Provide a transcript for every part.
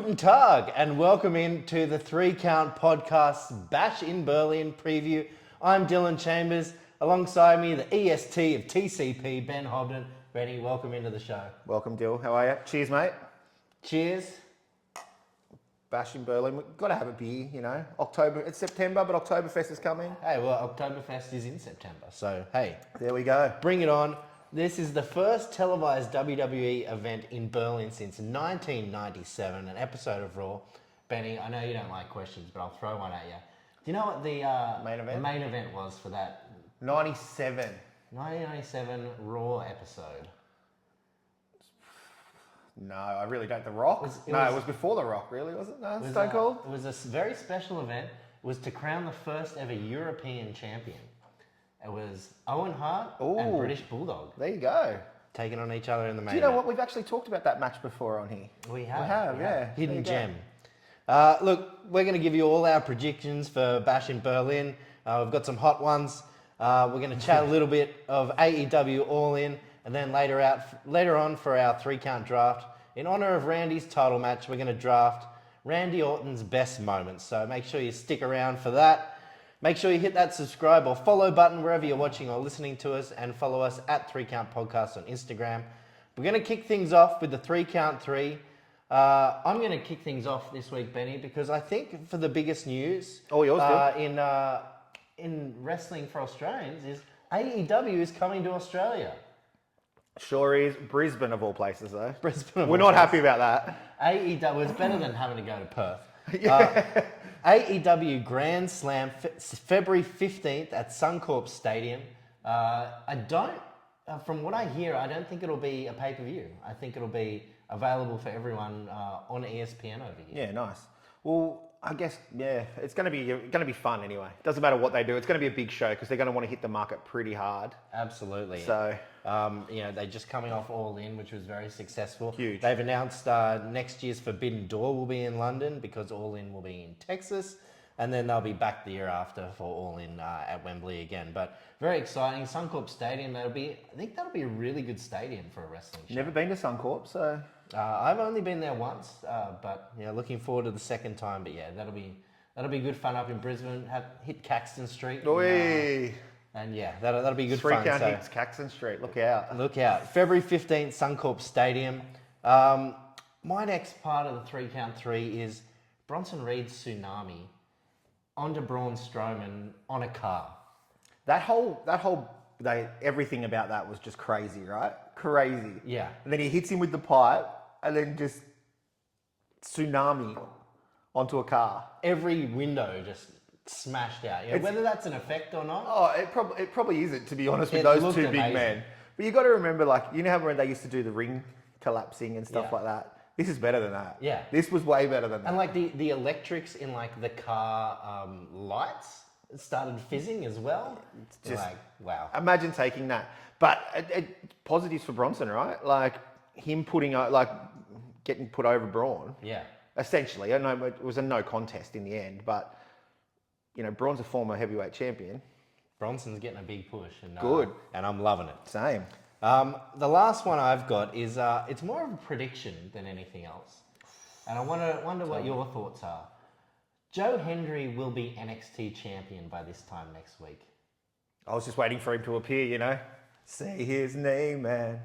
Guten Tag, and welcome into the 3 Count Podcast Bash in Berlin preview. I'm Dylan Chambers. Alongside me, the EST of TCP, Ben Hobden. Benny, welcome into the show. Welcome, Dill. How are you? Cheers, mate. Cheers. Bash in Berlin. We've got to have a beer, you know. October, it's September, but Oktoberfest is coming. Hey, well, Oktoberfest is in September, so hey. There we go. Bring it on. This is the first televised WWE event in Berlin since 1997, an episode of Raw. Benny, I know you don't like questions, but I'll throw one at you. Do you know what the main event was for that 97. 1997 Raw episode? No, I really don't. The Rock? It was before The Rock, really, was it? No, Stone Cold? It was a very special event. It was to crown the first ever European champion. It was Owen Hart and British Bulldog. There you go. Taking on each other in the main Do you know event. what? We've actually talked about that match before on here. We have. We have, yeah. Hidden gem. Look, we're going to give you all our predictions for Bash in Berlin. We've got some hot ones. We're going to chat a little bit of AEW All In, and then later on for our 3 Count draft, in honor of Randy's title match, we're going to draft Randy Orton's best moments. So make sure you stick around for that. Make sure you hit that subscribe or follow button wherever you're watching or listening to us, and follow us at 3 Count Podcast on Instagram. We're going to kick things off with the 3 Count 3. I'm going to kick things off this week, Benny, because I think for the biggest news in wrestling for Australians is AEW is coming to Australia. Sure is. Brisbane, of all places, though. Brisbane. We're not happy about that. AEW is better than having to go to Perth. AEW Grand Slam, February 15th at Suncorp Stadium. From what I hear, I don't think it'll be a pay-per-view. I think it'll be available for everyone on ESPN over here. Yeah, nice. Well, I guess, yeah, it's going to be fun anyway. Doesn't matter what they do. It's going to be a big show because they're going to want to hit the market pretty hard. Absolutely. So, they're just coming off All In, which was very successful. Huge. They've announced next year's Forbidden Door will be in London because All In will be in Texas, and then they'll be back the year after for All In at Wembley again. But very exciting. Suncorp Stadium. I think that'll be a really good stadium for a wrestling show. never been to Suncorp, so I've only been there once, but looking forward to the second time. But yeah, that'll be good fun up in Brisbane. Hit Caxton Street. And yeah, that'll be good 3 fun. Count hits Caxton Street. Look out. Look out. February 15th, Suncorp Stadium. My next part of the 3 Count 3 is Bronson Reed's Tsunami onto Braun Strowman on a car. That whole everything about that was just crazy, right? Crazy. Yeah. And then he hits him with the pipe, and then just tsunami onto a car. Every window just smashed out. Yeah, whether that's an effect or not. Oh, it probably isn't, to be honest, with those two big men. But you got to remember, you know how when they used to do the ring collapsing and stuff like that? This is better than that. Yeah. This was way better than that. And the electrics in the car lights started fizzing as well. It's just wow. Imagine taking that. But positives for Bronson, right? Him getting put over Braun. Yeah. Essentially, I know it was a no contest in the end, but Braun's a former heavyweight champion. Bronson's getting a big push, and good, and I'm loving it. Same. The last one I've got is it's more of a prediction than anything else, and I wonder what your thoughts are. Joe Hendry will be NXT champion by this time next week. I was just waiting for him to appear, Say his name, man.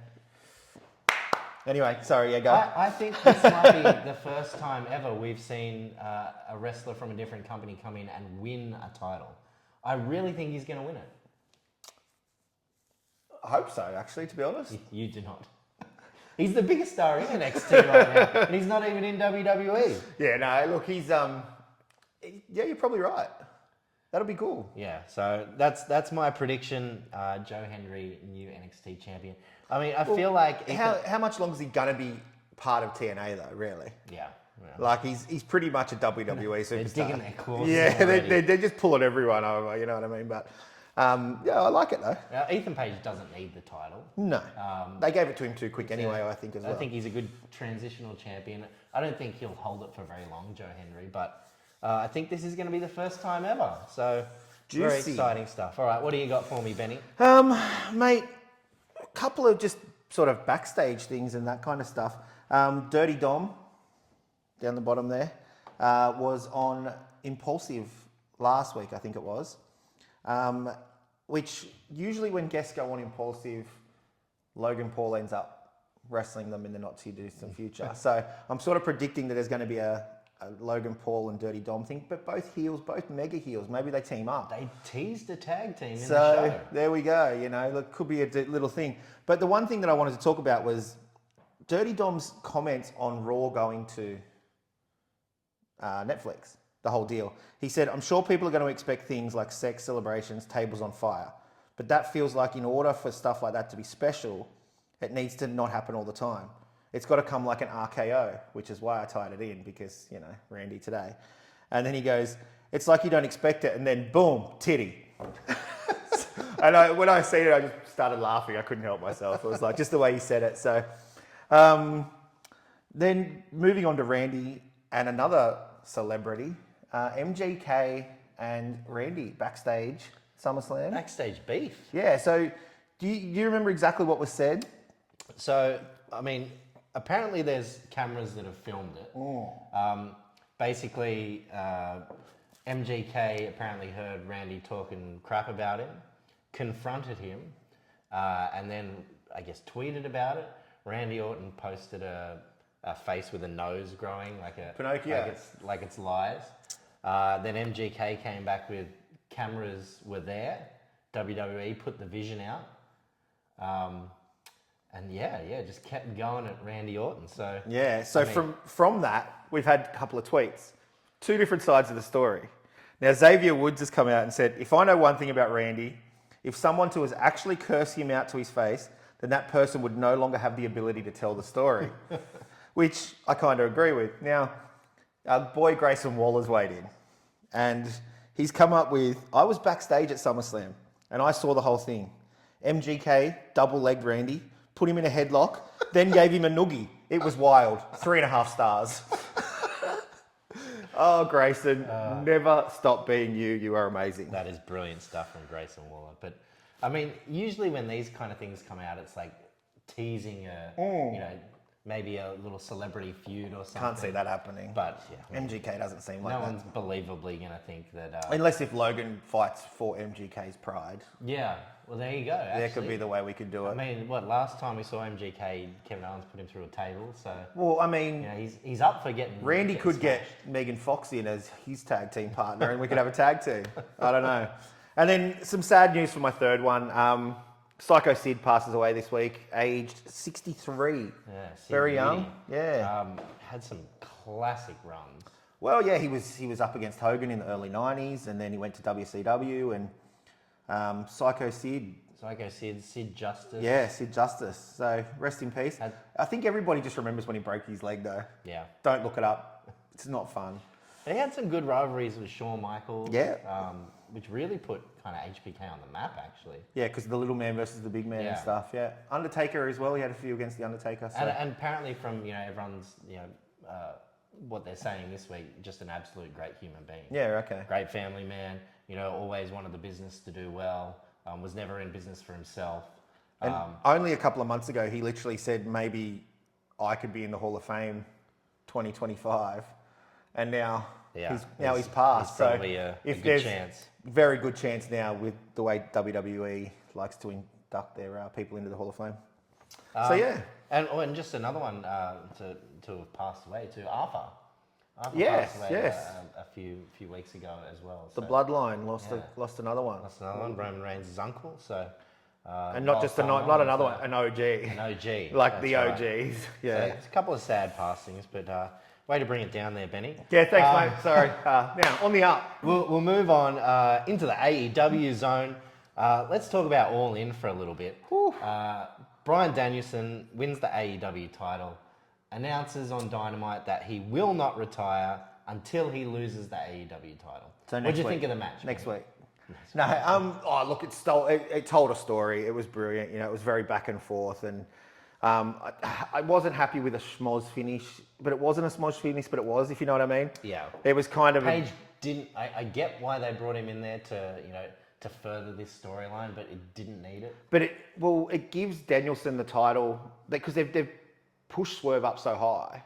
Anyway, sorry, go. I think this might be the first time ever we've seen a wrestler from a different company come in and win a title. I really think he's going to win it. I hope so, actually, to be honest. You do not. He's the biggest star in NXT right now, and he's not even in WWE. Yeah, no, look, he's yeah, you're probably right. That'll be cool. Yeah, so that's my prediction. Joe Hendry, new NXT champion. I mean, I feel like how much longer is he gonna be part of TNA though? Really? Yeah. He's pretty much a WWE superstar. They're digging their claws. Yeah, they're just pulling everyone over. You know what I mean? But yeah, I like it though. Ethan Page doesn't need the title. No, they gave it to him too quick anyway. I think as well. I think he's a good transitional champion. I don't think he'll hold it for very long, Joe Hendry, but I think this is going to be the first time ever. So very exciting stuff. All right, what do you got for me, Benny? Mate, a couple of just sort of backstage things and that kind of stuff. Dirty Dom down the bottom there, was on Impulsive last week, I think it was. Which usually when guests go on Impulsive, Logan Paul ends up wrestling them in the not too distant future. So I'm sort of predicting that there's going to be a Logan Paul and Dirty Dom thing, but both heels, both mega heels. Maybe they team up. They teased a tag team in the So show. there we go. You know, that could be a little thing. But the one thing that I wanted to talk about was Dirty Dom's comments on Raw going to Netflix, the whole deal. He said, I'm sure people are going to expect things like sex, celebrations, tables on fire. But that feels like in order for stuff like that to be special, it needs to not happen all the time. It's got to come like an RKO, which is why I tied it in because, you know, Randy today. And then he goes, it's like you don't expect it. And then boom, titty. And when I seen it, I just started laughing. I couldn't help myself. It was like just the way he said it. So then moving on to Randy and another celebrity, MGK and Randy backstage SummerSlam. Backstage beef. Yeah, so do you remember exactly what was said? So, I mean, apparently there's cameras that have filmed it. Basically, MGK apparently heard Randy talking crap about him, confronted him, and then, I guess, tweeted about it. Randy Orton posted a face with a nose growing, like Pinocchio. like it's lies. Then MGK came back with cameras were there. WWE put the vision out. And just kept going at Randy Orton. So yeah, so from that, we've had a couple of tweets. Two different sides of the story. Now, Xavier Woods has come out and said, if I know one thing about Randy, if someone was actually curse him out to his face, then that person would no longer have the ability to tell the story. Which I kind of agree with. Now, our boy Grayson Waller's weighed in. And he's come up with, I was backstage at SummerSlam and I saw the whole thing. MGK double-legged Randy, put him in a headlock, then gave him a noogie. It was wild. 3.5 stars. Oh, Grayson, never stop being you. You are amazing. that is brilliant stuff from Grayson Waller. But I mean, usually when these kind of things come out, it's like teasing maybe a little celebrity feud or something. Can't see that happening. But yeah, MGK doesn't seem like no that. one's believably going to think that. Unless if Logan fights for MGK's pride. Yeah, well, there you go. That could be the way we could do it. I mean, last time we saw MGK, Kevin Owens put him through a table, so. Well, I mean, You know, he's up for getting. Randy could get smashed. Megan Fox in as his tag team partner and we could have a tag team. I don't know. And then some sad news for my third one. Psycho Sid passes away this week, aged 63. Yeah, Sid Very young. Beauty. Yeah. Had some classic runs. Well, yeah, he was up against Hogan in the early 90s and then he went to WCW and Psycho Sid. Psycho Sid, Sid Justice. Yeah, Sid Justice. So rest in peace. I think everybody just remembers when he broke his leg though. Yeah. Don't look it up. It's not fun. He had some good rivalries with Shawn Michaels. Yeah. Which really put kind of HBK on the map, actually. Yeah, because the little man versus the big man and stuff. Yeah, Undertaker as well. He had a few against the Undertaker. So. And apparently, from everyone's what they're saying this week, just an absolute great human being. Yeah. Okay. Great family man. Always wanted the business to do well. Was never in business for himself. And only a couple of months ago, he literally said maybe I could be in the Hall of Fame 2025, and now he's passed. He's probably so a good chance. Very good chance now with the way WWE likes to induct their people into the Hall of Fame. So yeah, and just another one to have passed away too. Arthur Yes, passed away yes. a few weeks ago as well. The So Bloodline lost another one. that's another one. Roman Reigns' uncle. So And not just not another one, an OG. an OG, Like the that's OGs. right. Yeah. So it's a couple of sad passings, but way to bring it down there, Benny. Yeah, thanks, mate. Sorry. Now, on the up. We'll move on into the AEW zone. Let's talk about All In for a little bit. Bryan Danielson wins the AEW title, announces on Dynamite that he will not retire until he loses the AEW title. So what do you think of the match? Next Benny? week. No, look, it told a story. It was brilliant. It was very back and forth, and I wasn't happy with a schmoz finish, but it wasn't a schmoz finish, but it was, if you know what I mean. Yeah. It was kind of Page didn't. I get why they brought him in there to further this storyline, but it didn't need it. But it gives Danielson the title because they've pushed Swerve up so high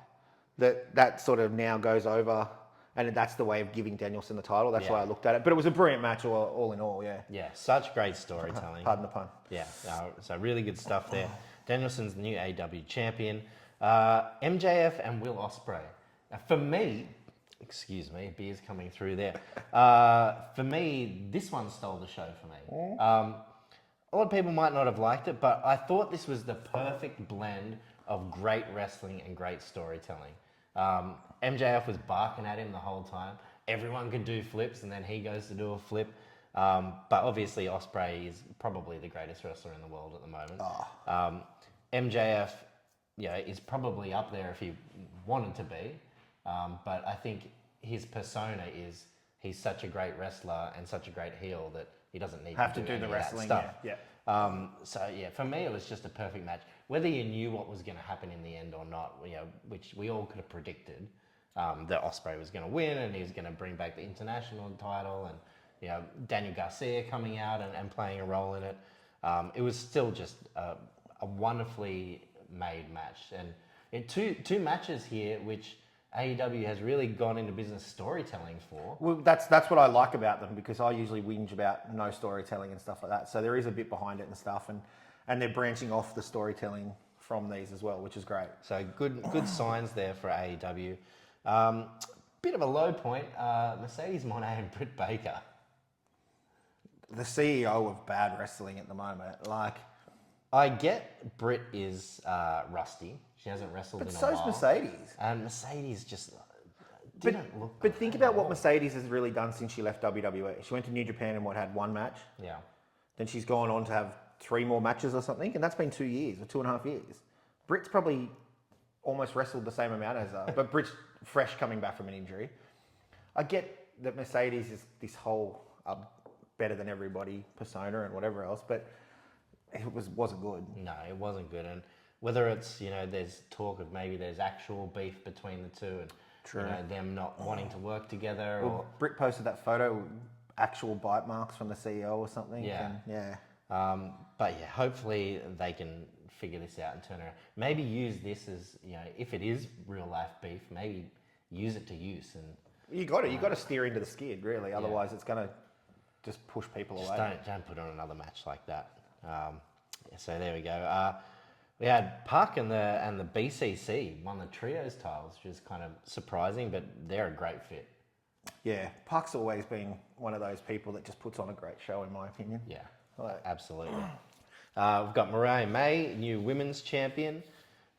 that sort of now goes over, and that's the way of giving Danielson the title. That's why I looked at it. But it was a brilliant match all in all, yeah. Yeah, such great storytelling. Pardon the pun. Yeah, so really good stuff there. Danielson's the new AEW champion. MJF and Will Ospreay. For me, excuse me, beer's coming through there. For me, this one stole the show for me. A lot of people might not have liked it, but I thought this was the perfect blend of great wrestling and great storytelling. MJF was barking at him the whole time. Everyone could do flips, and then he goes to do a flip. But obviously, Ospreay is probably the greatest wrestler in the world at the moment. MJF, is probably up there if he wanted to be. But I think his persona is he's such a great wrestler and such a great heel that he doesn't need to do any the of wrestling that stuff. Yeah. For me, it was just a perfect match. Whether you knew what was going to happen in the end or not, which we all could have predicted, that Ospreay was going to win and he was going to bring back the international title, and Daniel Garcia coming out and playing a role in it. It was still just a wonderfully made match, and two matches here which AEW has really gone into business storytelling for. Well, that's what I like about them, because I usually whinge about no storytelling and stuff like that. So there is a bit behind it and stuff, and they're branching off the storytelling from these as well, which is great. So good signs there for AEW. Bit of a low point, Mercedes Moné and Britt Baker. The CEO of bad wrestling at the moment, like. I get Britt is rusty. She hasn't wrestled in a while. But so's Mercedes. And Mercedes just didn't look. But think about what Mercedes has really done since she left WWE. She went to New Japan and had one match. Yeah. Then she's gone on to have 3 more matches or something, and that's been 2 years or 2.5 years. Britt's probably almost wrestled the same amount as her, but Britt's fresh coming back from an injury. I get that Mercedes is this whole better than everybody persona and whatever else, but it wasn't good. No, it wasn't good. And whether it's, there's talk of maybe there's actual beef between the two and them not wanting to work together. Well, or Britt posted that photo, actual bite marks from the CEO or something. Yeah. And, But hopefully they can figure this out and turn around. Maybe use this as, if it is real life beef, maybe use it to use. And you got to steer into the skid, really. Otherwise, it's going to just push people away. Don't put on another match like that. So there we go. We had Puck and the BCC won the trios titles, which is kind of surprising, but they're a great fit. Yeah, Puck's always been one of those people that just puts on a great show, in my opinion. Yeah, absolutely. We've got Mariah May, new women's champion.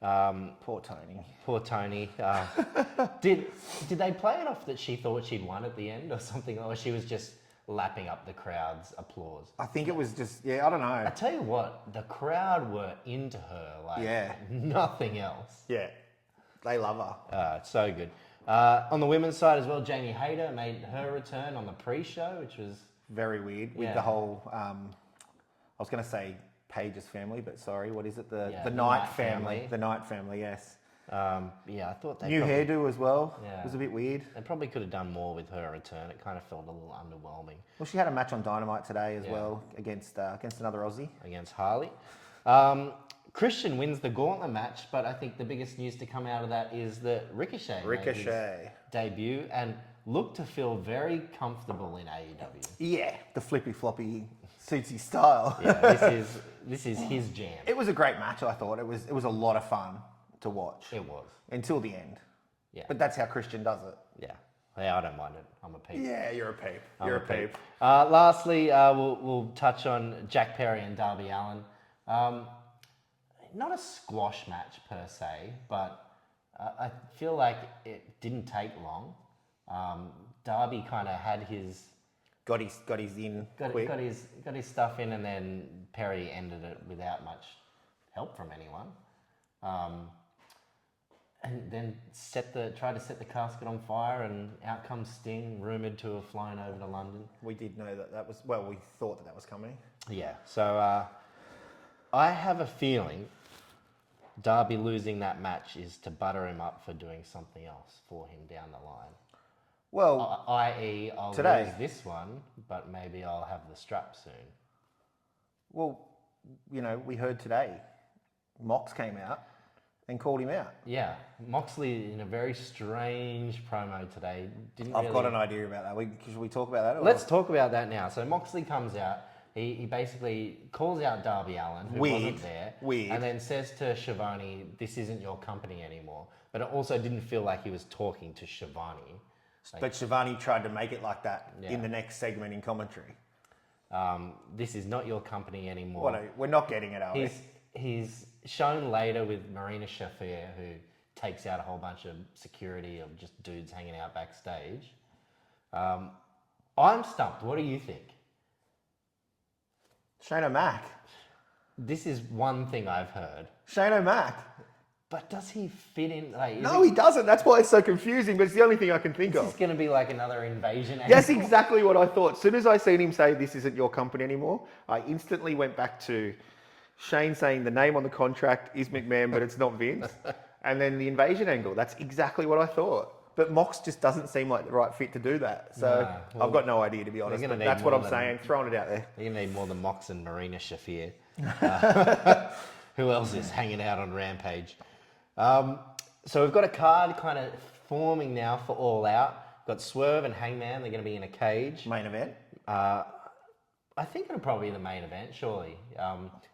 Poor Tony. Poor Tony. Did they play it off that she thought she'd won at the end or something, or she was just lapping up the crowd's applause? I think it was just, I don't know. I tell you what, the crowd were into her like nothing else. Yeah, they love her. So good. On the women's side as well, Jamie Hayter made her return on the pre-show, which was very weird with the whole, I was going to say Paige's family, but sorry, what is it? The Knight family. The Knight family, yes. I thought they new hairdo as well. Yeah. It was a bit weird. They probably could have done more with her return. It kind of felt a little underwhelming. Well, she had a match on Dynamite today as well against another Aussie. Against Harley. Christian wins the gauntlet match, but I think the biggest news to come out of that is that Ricochet made his debut and looked to feel very comfortable in AEW. Yeah, the flippy floppy suitsy style. Yeah, this is his jam. It was a great match, I thought. It was a lot of fun to watch. It was. Until the end. Yeah. But that's how Christian does it. Yeah, I don't mind it. I'm a peep. Yeah, you're a peep. You're a peep. Lastly, we'll touch on Jack Perry and Darby Allin. Not a squash match per se, but I feel like it didn't take long. Darby kind of had his got his in quick. got his stuff in, and then Perry ended it without much help from anyone. And then tried to set the casket on fire, and out comes Sting, rumoured to have flown over to London. We did know that was, we thought that was coming. Yeah, so I have a feeling Darby losing that match is to butter him up for doing something else for him down the line. Well, i.e. I'll lose this one, but maybe I'll have the strap soon. Well, we heard today, Mox came out and called him out. Yeah, Moxley in a very strange promo today. I've got an idea about that. Should we talk about that? Or? Let's talk about that now. So Moxley comes out. He basically calls out Darby Allin, who wasn't there, and then says to Shivani, "This isn't your company anymore." But it also didn't feel like he was talking to Shivani. But Shivani tried to make it like that in the next segment in commentary. This is not your company anymore. We're not getting it, are we? He's shown later with Marina Shafir, who takes out a whole bunch of security of just dudes hanging out backstage. I'm stumped. What do you think? Shane O'Mac. This is one thing I've heard. Shane O'Mac. But does he fit in? Like, no, he doesn't. That's why it's so confusing, but it's the only thing I can think of. Is this going to be like another invasion? That's exactly what I thought. As soon as I seen him say, "This isn't your company anymore," I instantly went back to Shane saying the name on the contract is McMahon, but it's not Vince. And then the invasion angle. That's exactly what I thought. But Mox just doesn't seem like the right fit to do that. So I've got no idea, to be honest. But that's what I'm saying. Throwing it out there. You're going to need more than Mox and Marina Shafir. Who else is hanging out on Rampage? So we've got a card kind of forming now for All Out. Got Swerve and Hangman. They're going to be in a cage. Main event. I think it'll probably be the main event, surely.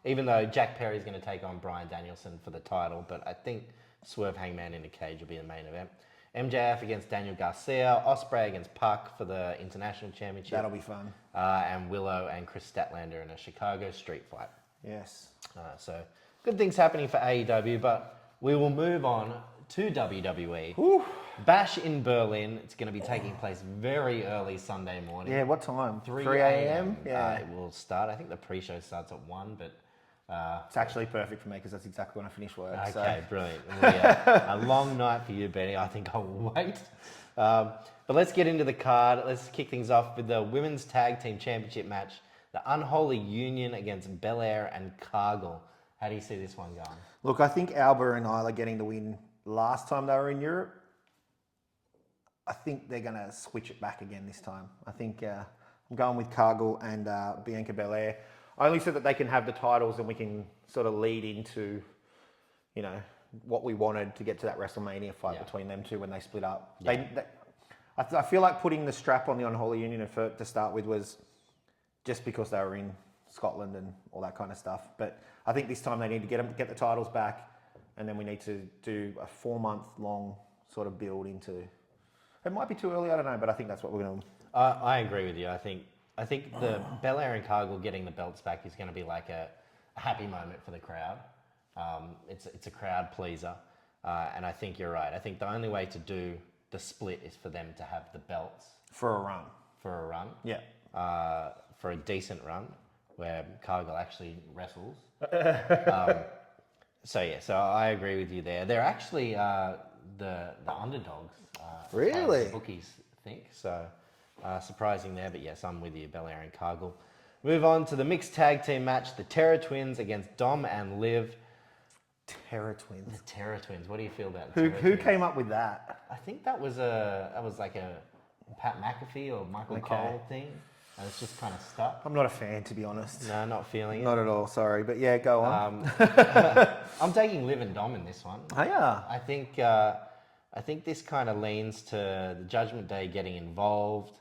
Even though Jack Perry's going to take on Bryan Danielson for the title, but I think Swerve Hangman in a cage will be the main event. MJF against Daniel Garcia, Ospreay against Puck for the International Championship. That'll be fun. And Willow and Chris Statlander in a Chicago street fight. Yes. So good things happening for AEW, but we will move on to WWE. Whew. Bash in Berlin. It's going to be taking place very early Sunday morning. Yeah, what time? 3 a.m.? Yeah. It will start. I think the pre-show starts at 1, but... it's actually perfect for me because that's exactly when I finish work. Okay, brilliant. Well, yeah, a long night for you, Benny. I think I'll wait. But let's get into the card. Let's kick things off with the Women's Tag Team Championship match. The Unholy Union against Belair and Cargill. How do you see this one going? Look, I think Alba and Isla getting the win last time they were in Europe. I think they're going to switch it back again this time. I think I'm going with Cargill and Bianca Belair. Only so that they can have the titles and we can sort of lead into, you know, what we wanted to get to that WrestleMania fight between them two when they split up. Yeah. I feel like putting the strap on the Unholy Union to start with was just because they were in Scotland and all that kind of stuff. But I think this time they need to get the titles back, and then we need to do a 4-month-long sort of build into... It might be too early, I don't know, but I think that's what we're going to... I agree with you. I think the Belair and Cargill getting the belts back is going to be like a happy moment for the crowd. It's a crowd pleaser, and I think you're right. I think the only way to do the split is for them to have the belts for a run. Yeah. For a decent run where Cargill actually wrestles. So I agree with you there. They're actually the underdogs. Really? The bookies think so. Surprising there, but yes, I'm with you, Belair and Cargill. Move on to the mixed tag team match, the Terror Twins against Dom and Liv. Terror Twins. The Terror Twins. What do you feel about who came up with that? I think that was like a Pat McAfee or Michael Cole thing, and it's just kind of stuck. I'm not a fan, to be honest. No, not feeling it. Not at all. Sorry, but yeah, go on. I'm taking Liv and Dom in this one. Oh yeah. I think this kind of leans to the Judgment Day getting involved,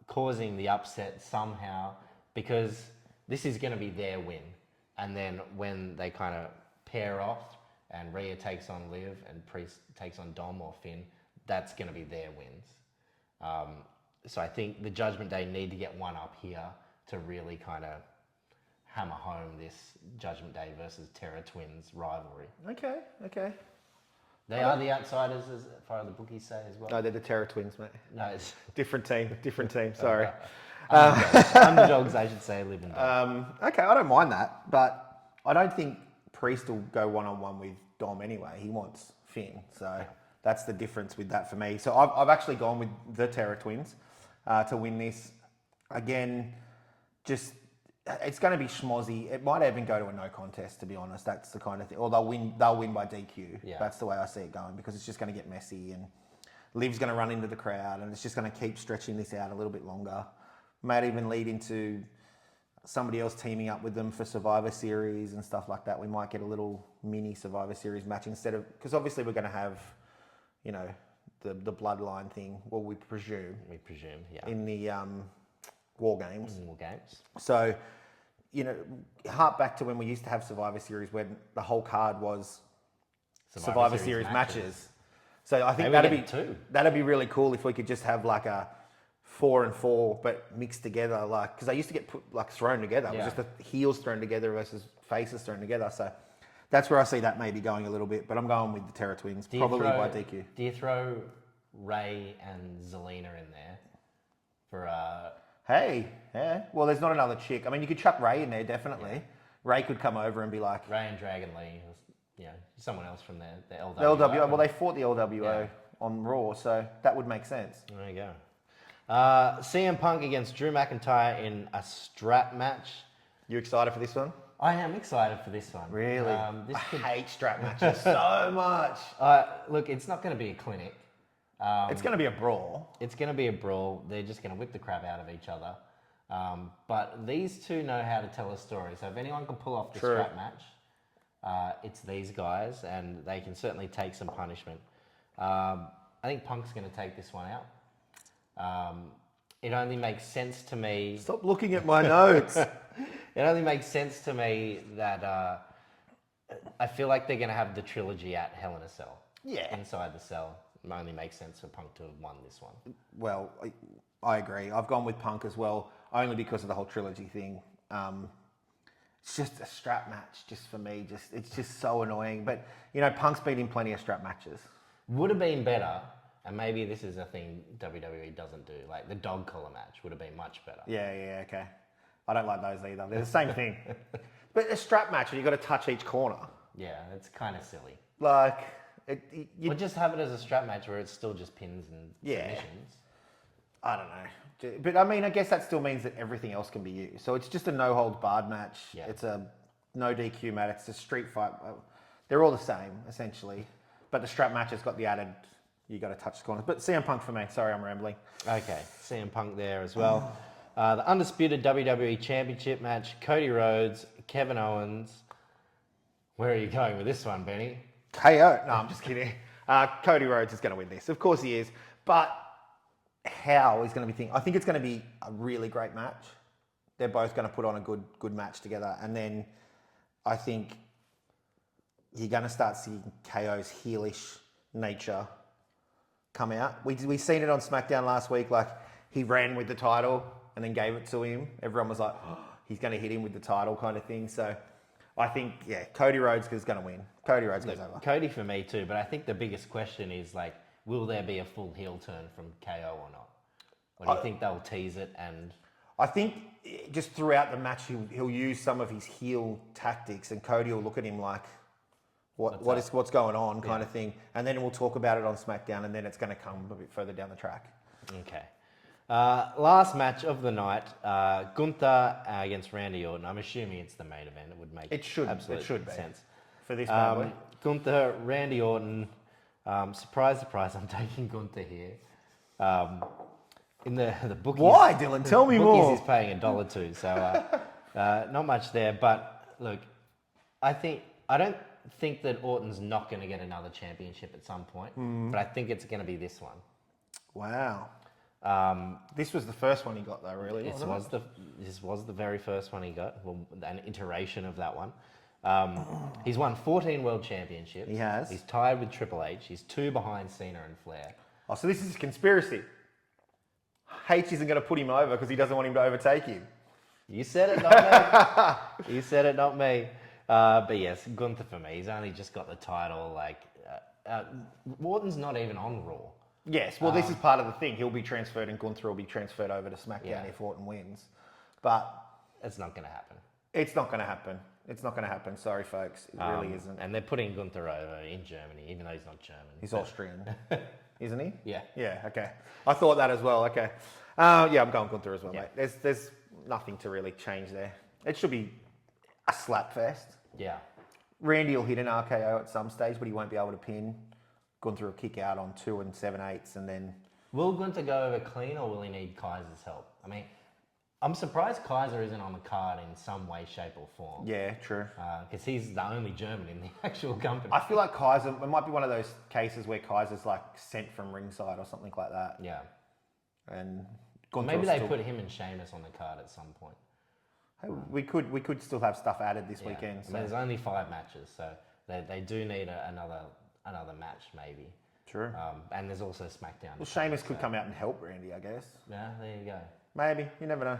causing the upset somehow, because this is going to be their win. And then when they kind of pair off and Rhea takes on Liv and Priest takes on Dom or Finn, that's going to be their wins. So I think the Judgment Day need to get one up here to really kind of hammer home this Judgment Day versus Terror Twins rivalry. Okay. They are the outsiders, as far as the bookies say as well. No, they're the Terror Twins, mate. No, it's... Different team, sorry. Underdogs, I should say, Liv and Dom. Okay, I don't mind that, but I don't think Priest will go one-on-one with Dom anyway. He wants Finn, so that's the difference with that for me. So I've actually gone with the Terror Twins to win this. Again, just... It's going to be schmozzy. It might even go to a no contest, to be honest. That's the kind of thing. Or they'll win by DQ. Yeah. That's the way I see it going, because it's just going to get messy and Liv's going to run into the crowd and it's just going to keep stretching this out a little bit longer. Might even lead into somebody else teaming up with them for Survivor Series and stuff like that. We might get a little mini Survivor Series match instead of, because obviously we're going to have, you know, the bloodline thing. Well, we presume. We presume, yeah. In the War Games. War Games. So, you know, hark back to when we used to have Survivor Series when the whole card was Survivor Series matches. So I think that'd be really cool if we could just have like a 4 and 4, but mixed together, like, because they used to get thrown together. It was just the heels thrown together versus faces thrown together. So that's where I see that maybe going a little bit. But I'm going with the Terra Twins, probably by DQ. Do you throw Ray and Zelina in there for Hey, yeah. Well, there's not another chick. I mean, you could chuck Ray in there, definitely. Yeah. Ray could come over and be like... Ray and Dragon Lee, you know, someone else from the LWO. The LWO, well, they fought the LWO on Raw, so that would make sense. There you go. CM Punk against Drew McIntyre in a strap match. You excited for this one? I am excited for this one. Really? I hate strap matches so much. Look, it's not going to be a clinic. It's going to be a brawl. It's going to be a brawl. They're just going to whip the crap out of each other. But these two know how to tell a story. So if anyone can pull off the strap match, it's these guys, and they can certainly take some punishment. I think Punk's going to take this one out. It only makes sense to me... Stop looking at my notes. It only makes sense to me that I feel like they're going to have the trilogy at Hell in a Cell. Yeah. Inside the cell. It only makes sense for Punk to have won this one. Well, I agree. I've gone with Punk as well, only because of the whole trilogy thing. It's just a strap match, just for me. It's just so annoying. But, you know, Punk's been in plenty of strap matches. Would have been better, and maybe this is a thing WWE doesn't do, like the dog collar match would have been much better. Yeah, okay. I don't like those either. They're the same thing. But a strap match where you've got to touch each corner. Yeah, it's kind of silly. Like... Or just have it as a strap match where it's still just pins and submissions. I don't know. But I mean, I guess that still means that everything else can be used. So it's just a no-holds-barred match. Yeah. It's a no DQ match. It's a street fight. They're all the same, essentially. But the strap match has got the added, you got to touch the corners. But CM Punk for me. Sorry, I'm rambling. Okay, CM Punk there as well. The Undisputed WWE Championship match, Cody Rhodes, Kevin Owens. Where are you going with this one, Benny? KO. No, I'm just kidding. Cody Rhodes is going to win this. Of course he is. But how is going to be thinking? I think it's going to be a really great match. They're both going to put on a good match together. And then I think you're going to start seeing KO's heelish nature come out. We seen it on SmackDown last week. Like, he ran with the title and then gave it to him. Everyone was like, oh, he's going to hit him with the title kind of thing. So... I think, Cody Rhodes is going to win. Cody Rhodes goes over. Cody for me too, but I think the biggest question is, like, will there be a full heel turn from KO or not? Or do you think they'll tease it and... I think just throughout the match, he'll use some of his heel tactics, and Cody will look at him like, what's going on kind of thing. And then we'll talk about it on SmackDown, and then it's going to come a bit further down the track. Okay. Last match of the night, Gunther against Randy Orton. I'm assuming it's the main event. It would make absolute sense for this family. Gunther, Randy Orton. Surprise, surprise! I'm taking Gunther here. In the bookies. Why, Dylan? Tell me more. Bookies is paying $1 so not much there. But look, I don't think that Orton's not going to get another championship at some point, but I think it's going to be this one. Wow. This was the first one he got, though, really. This was the very first one he got, well, an iteration of that one. He's won 14 world championships. He has. He's tied with Triple H. He's 2 behind Cena and Flair. Oh, so this is a conspiracy. H isn't going to put him over because he doesn't want him to overtake him. You said it, not me. You said it, not me. But yes, Gunther for me. He's only just got the title. Like, Orton's not even on Raw. Yes, well, this is part of the thing. He'll be transferred and Gunther will be transferred over to SmackDown if Orton wins. But... it's not going to happen. It's not going to happen. It's not going to happen. Sorry, folks. It really isn't. And they're putting Gunther over in Germany, even though he's not German. He's Austrian. Isn't he? Yeah. Yeah, okay. I thought that as well, okay. I'm going Gunther as well, mate. There's nothing to really change there. It should be a slap fest. Yeah. Randy will hit an RKO at some stage, but he won't be able to pin. Gunther will kick out on 2 7/8 and then... Will Gunther go over clean or will he need Kaiser's help? I mean, I'm surprised Kaiser isn't on the card in some way, shape, or form. Yeah, true. Because he's the only German in the actual company. I feel like Kaiser, it might be one of those cases where Kaiser's like sent from ringside or something like that. Yeah. And Maybe they put him and Sheamus on the card at some point. Hey, we could still have stuff added this weekend. So. I mean, there's only 5 matches, so they do need another match maybe. True. And there's also SmackDown. Well, Sheamus could come out and help Randy, I guess. Yeah, there you go. Maybe. You never know.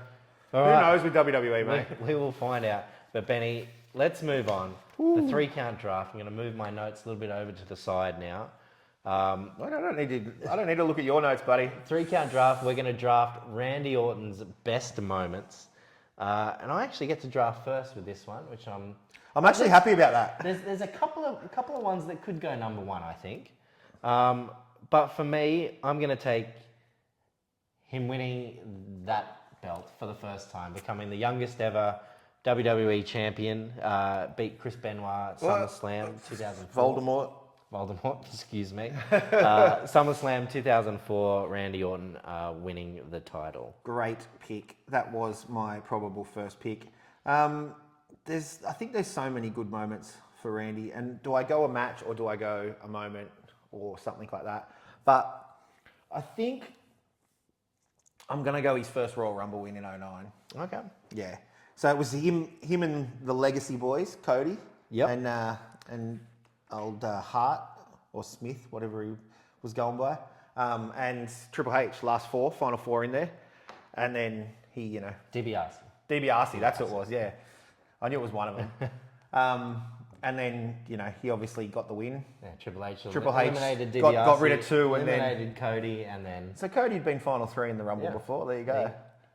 All Who right. knows with WWE, mate? We will find out. But Benny, let's move on. The 3-count draft. I'm going to move my notes a little bit over to the side now. I don't need to look at your notes, buddy. 3-count draft. We're going to draft Randy Orton's best moments. And I actually get to draft first with this one, which I'm actually happy about that. There's a couple of ones that could go number 1, I think. But for me, I'm going to take him winning that belt for the first time, becoming the youngest ever WWE champion, beat Chris Benoit at SummerSlam 2004. Voldemort, excuse me. SummerSlam 2004, Randy Orton winning the title. Great pick. That was my probable first pick. I think there's so many good moments for Randy. And do I go a match or do I go a moment or something like that? But I think I'm going to go his first Royal Rumble win in 2009. Okay. Yeah. So it was him and the Legacy boys, Cody. Yep. And old Hart or Smith, whatever he was going by. And Triple H, last 4, final 4 in there. And then he, DiBiase, that's what it was, yeah. I knew it was one of them. And then, he obviously got the win. Yeah, Triple H eliminated DiBiase, got rid of 2 and then... eliminated Cody and then... So Cody had been final 3 in the Rumble before, there you go. Yeah.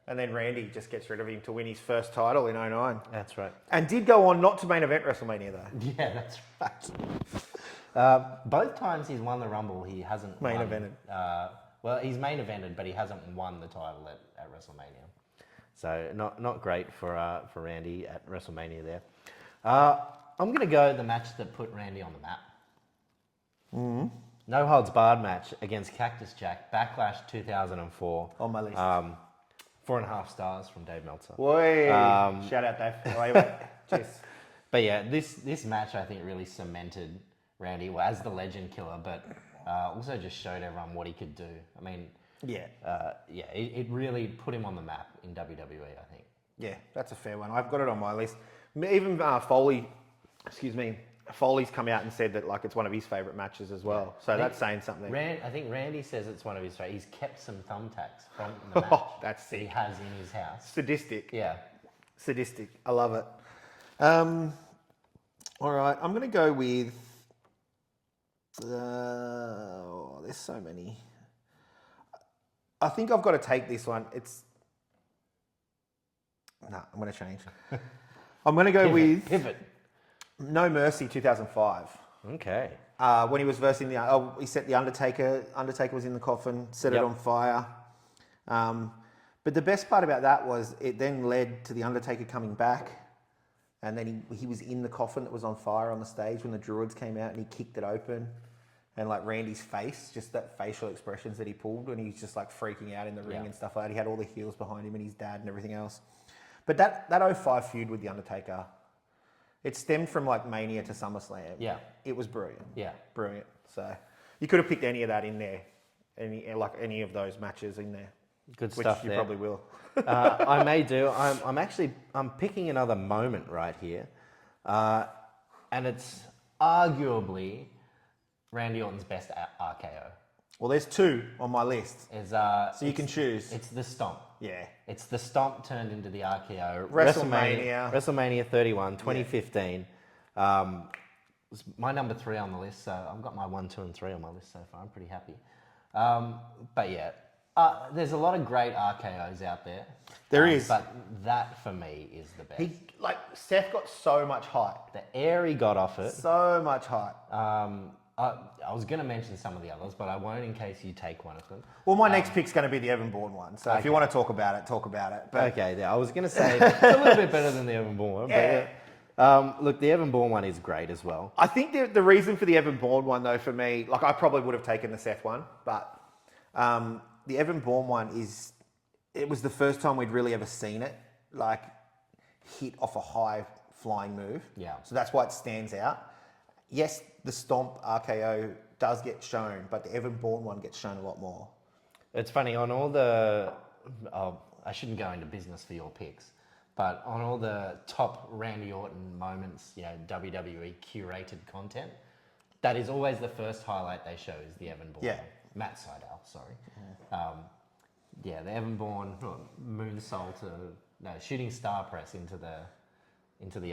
And then Randy just gets rid of him to win his first title in 2009. That's right. And did go on not to main event WrestleMania though. Yeah, that's right. Both times he's won the Rumble, he hasn't Main evented. Well, he's main evented, but he hasn't won the title at WrestleMania. So not great for Randy at WrestleMania there. I'm going to go the match that put Randy on the map. Mm-hmm. No holds barred match against Cactus Jack, Backlash 2004. On my list. 4.5 stars from Dave Meltzer. Boy, shout out Dave. Wait. Cheers. But yeah, this match I think really cemented Randy as the legend killer, but also just showed everyone what he could do. I mean, it really put him on the map in WWE, I think. Yeah, that's a fair one. I've got it on my list. Even Foley's come out and said that it's one of his favourite matches as well. So that's saying something. I think Randy says it's one of his favourite. He's kept some thumbtacks from the match. That's sick. He has in his house. Sadistic. Yeah. Sadistic. I love it. All right, I'm going to go with... there's so many. I think I've got to take this one. I'm going to change. I'm going to go with... Pivot. No Mercy 2005. Okay. When he was versing he set the Undertaker. Undertaker was in the coffin, set it on fire. But the best part about that was it then led to the Undertaker coming back, and then he was in the coffin that was on fire on the stage when the Druids came out, and he kicked it open, and Randy's face, just that facial expressions that he pulled when he was just freaking out in the ring and stuff like that. He had all the heels behind him and his dad and everything else. But that 05 feud with the Undertaker. It stemmed from Mania to SummerSlam. Yeah. It was brilliant. Yeah. Brilliant. So you could have picked any of that in there. Any of those matches in there. Good stuff Which you there. probably will. I may do. I'm picking another moment right here. And it's arguably Randy Orton's best RKO. Well, there's 2 on my list. So you can choose. It's the stomp. Yeah. It's the stomp turned into the RKO. WrestleMania 31, 2015. Was my number 3 on the list, so I've got my 1, 2, and 3 on my list so far. I'm pretty happy. But yeah, there's a lot of great RKOs out there. There is. But that for me is the best. Seth got so much hype. The air he got off it. So much hype. I was going to mention some of the others, but I won't in case you take one of them. Well, my next pick's going to be the Evan Bourne one. So if you want to talk about it, talk about it. But okay, yeah, I was going to say it's a little bit better than the Evan Bourne one. Yeah. But look, the Evan Bourne one is great as well. I think the reason for the Evan Bourne one, though, for me, I probably would have taken the Seth one, but the Evan Bourne one is it was the first time we'd really ever seen it, like, hit off a high flying move. Yeah. So that's why it stands out. Yes, the Stomp RKO does get shown, but the Evan Bourne one gets shown a lot more. It's funny, on all the... Oh, I shouldn't go into business for your picks, but on all the top Randy Orton moments, WWE curated content, that is always the first highlight they show is the Evan Bourne. Yeah. Matt Sydal, sorry. The Evan Bourne moonsault shooting star press into the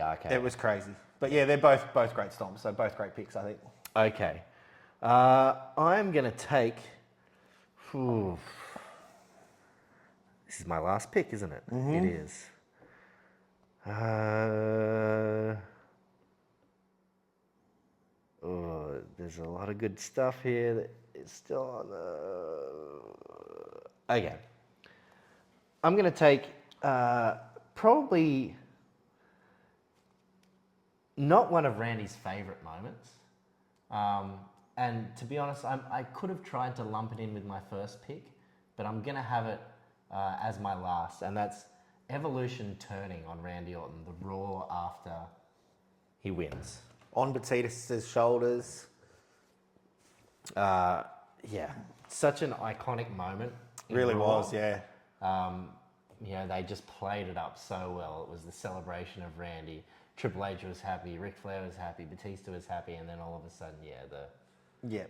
arcade. It was crazy. But yeah, they're both great stomps, so both great picks, I think. Okay. I'm going to take... This is my last pick, isn't it? Mm-hmm. It is. There's a lot of good stuff here that is still on the... Okay. I'm going to take probably not one of Randy's favourite moments. And to be honest, I could have tried to lump it in with my first pick, but I'm going to have it as my last, and that's Evolution turning on Randy Orton, the Raw after he wins. On Batita's shoulders. Such an iconic moment. Really Raw. was, yeah. They just played it up so well. It was the celebration of Randy. Triple H was happy, Ric Flair was happy, Batista was happy, and then all of a sudden,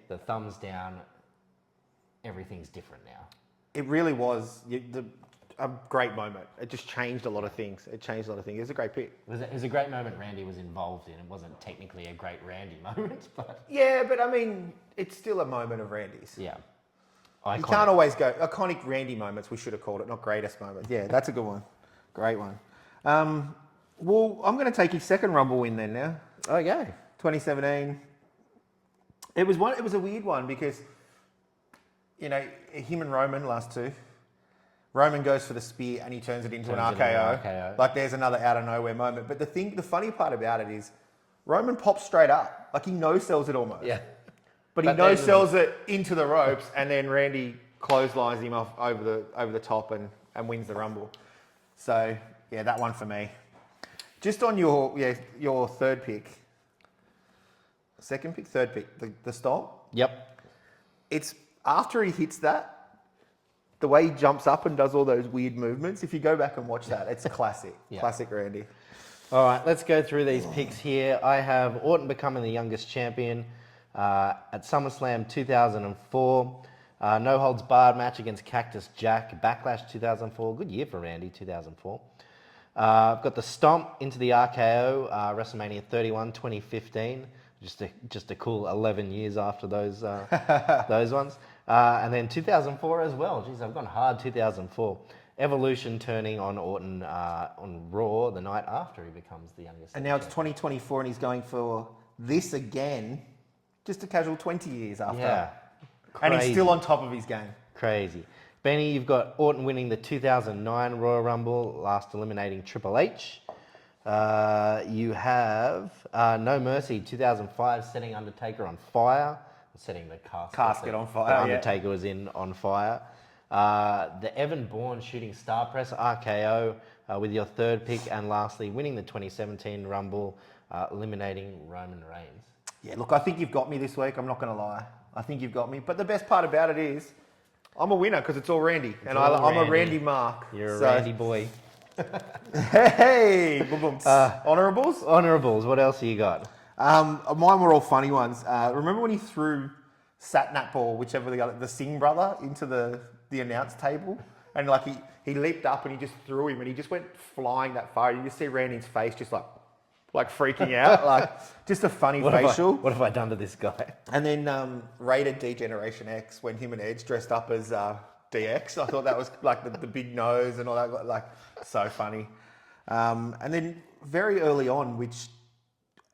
the thumbs down, everything's different now. It really was a great moment. It just changed a lot of things. It was a great pick. It was a great moment Randy was involved in. It wasn't technically a great Randy moment, but... Yeah, but I mean, it's still a moment of Randy's. Yeah. You can't always go... Iconic Randy moments, we should have called it, not greatest moments. Yeah, that's a good one. Great one. Well, I'm going to take his second Rumble win then now. Okay. 2017. It was a weird one because, him and Roman, last two. Roman goes for the spear and he turns it into an RKO. Like there's another out of nowhere moment. But the funny part about it is Roman pops straight up. Like he no-sells it almost. Yeah. But he no-sells it into the ropes and then Randy clotheslines him off over the top and wins the Rumble. So, yeah, that one for me. Just on your third pick. Second pick, third pick, the stomp. Yep. It's after he hits that, the way he jumps up and does all those weird movements. If you go back and watch that, it's classic. Yeah. Classic Randy. All right, let's go through these picks here. I have Orton becoming the youngest champion at SummerSlam 2004. No holds barred match against Cactus Jack. Backlash 2004. Good year for Randy, 2004. I've got the stomp into the RKO, WrestleMania 31, 2015. Just a cool 11 years after those ones. And then 2004 as well. Jeez, I've gone hard 2004. Evolution turning on Orton on Raw the night after he becomes the youngest. And now it's 2024 and he's going for this again, just a casual 20 years after. Yeah. And he's still on top of his game. Crazy. Benny, you've got Orton winning the 2009 Royal Rumble, last eliminating Triple H. You have No Mercy 2005, setting Undertaker on fire. Setting the casket on fire. The Undertaker was in on fire. The Evan Bourne shooting star press RKO with your third pick, and lastly winning the 2017 Rumble, eliminating Roman Reigns. Yeah, look, I think you've got me this week. I'm not going to lie. I think you've got me. But the best part about it is, I'm a winner because it's all Randy, I'm a Randy mark. You're a Randy boy. Hey, boom, boom. Honorables. Honorables. What else have you got? Mine were all funny ones. Remember when he threw Satnap or whichever the Singh brother into the announce table, and like he leaped up and he just threw him and he just went flying that far. You just see Randy's face just like freaking out, like just a funny facial. What have I done to this guy? And then Rated D-Generation X, when him and Edge dressed up as DX, I thought that was like the big nose and all that, like so funny. And then very early on, which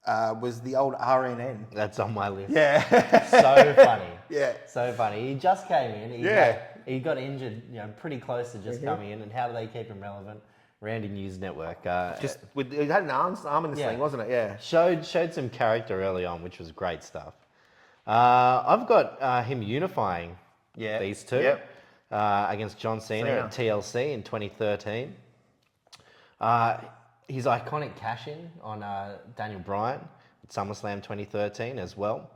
was the old RNN. That's on my list. Yeah. So funny. Yeah. So funny. He just came in. He got injured, pretty close to just coming in. And how do they keep him relevant? Randy News Network. He had an arm in the sling, wasn't it? Yeah. Showed some character early on, which was great stuff. I've got him unifying these two. Yep. against John Cena at TLC in 2013. His iconic cash-in on Daniel Bryan at SummerSlam 2013 as well.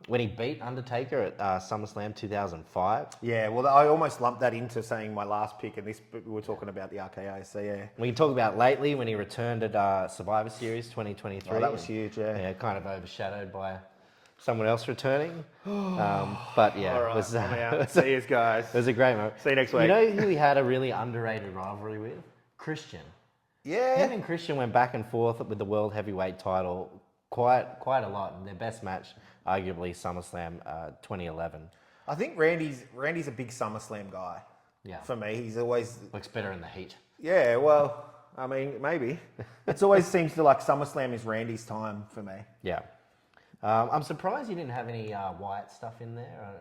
When he beat Undertaker at SummerSlam 2005. Yeah, well, I almost lumped that into saying my last pick, and this we were talking about the RKO, so yeah. We can talk about lately when he returned at Survivor Series 2023. Oh, that was huge, yeah. Yeah, kind of overshadowed by someone else returning. But yeah, All right, it was, I'm out. See you guys. it was a great moment. See you next week. You know who he had a really underrated rivalry with? Christian. Yeah. Him and Christian went back and forth with the World Heavyweight title quite a lot. And their best match, arguably, SummerSlam 2011. I think Randy's a big SummerSlam guy. Yeah. For me, he's always... Looks better in the heat. Yeah, well, I mean, maybe. It always seems to like SummerSlam is Randy's time for me. Yeah. I'm surprised you didn't have any Wyatt stuff in there.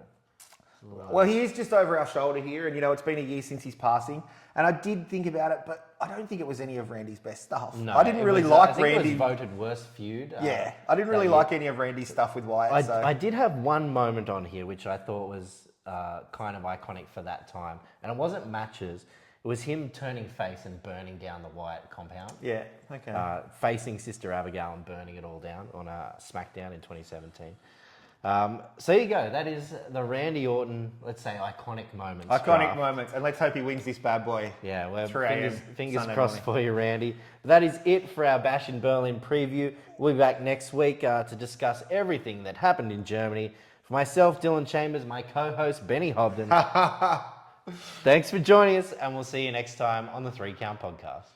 Well, he is just over our shoulder here, and you know, it's been a year since his passing. And I did think about it, but I don't think it was any of Randy's best stuff. No, I didn't really was, like I think Randy. It was voted worst feud. Yeah, I didn't really like any of Randy's stuff with Wyatt. I did have one moment on here which I thought was kind of iconic for that time, and it wasn't matches. It was him turning face and burning down the Wyatt compound. Yeah, okay. Facing Sister Abigail and burning it all down on SmackDown in 2017. So there you go. That is the Randy Orton, let's say, iconic moments. Iconic moments, and let's hope he wins this bad boy. Yeah, well, 3 a.m. fingers Sunday crossed morning. for you, Randy. That is it for our Bash in Berlin preview. We'll be back next week to discuss everything that happened in Germany. For myself, Dylan Chambers, my co-host, Benny Hobden. Thanks for joining us, and we'll see you next time on the 3 Count Podcast.